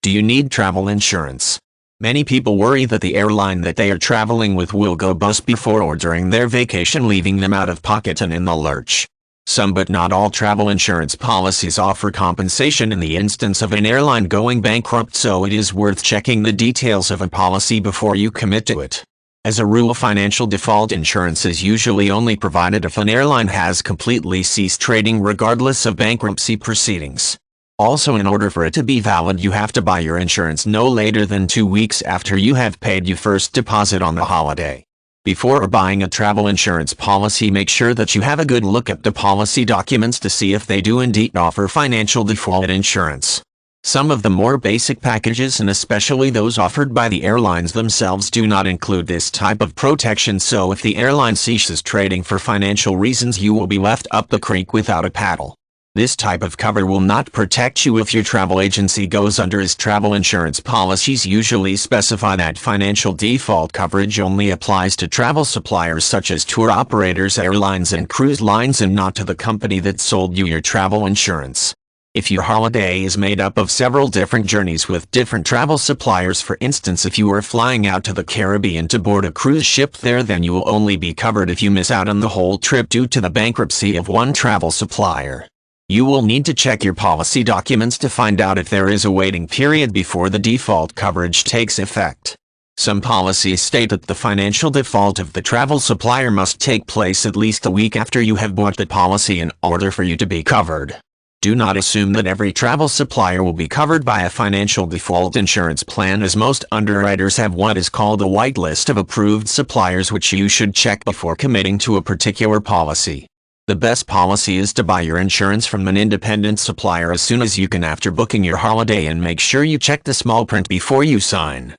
Do you need travel insurance? Many people worry that the airline that they are traveling with will go bust before or during their vacation, leaving them out of pocket and in the lurch. Some but not all travel insurance policies offer compensation in the instance of an airline going bankrupt, so it is worth checking the details of a policy before you commit to it. As a rule, financial default insurance is usually only provided if an airline has completely ceased trading regardless of bankruptcy proceedings. Also, in order for it to be valid, you have to buy your insurance no later than 2 weeks after you have paid your first deposit on the holiday. Before buying a travel insurance policy, make sure that you have a good look at the policy documents to see if they do indeed offer financial default insurance. Some of the more basic packages, and especially those offered by the airlines themselves, do not include this type of protection, so if the airline ceases trading for financial reasons, you will be left up the creek without a paddle. This type of cover will not protect you if your travel agency goes under, as travel insurance policies usually specify that financial default coverage only applies to travel suppliers such as tour operators, airlines, and cruise lines, and not to the company that sold you your travel insurance. If your holiday is made up of several different journeys with different travel suppliers, for instance if you are flying out to the Caribbean to board a cruise ship there, then you will only be covered if you miss out on the whole trip due to the bankruptcy of one travel supplier. You will need to check your policy documents to find out if there is a waiting period before the default coverage takes effect. Some policies state that the financial default of the travel supplier must take place at least a week after you have bought the policy in order for you to be covered. Do not assume that every travel supplier will be covered by a financial default insurance plan, as most underwriters have what is called a white list of approved suppliers, which you should check before committing to a particular policy. The best policy is to buy your insurance from an independent supplier as soon as you can after booking your holiday, and make sure you check the small print before you sign.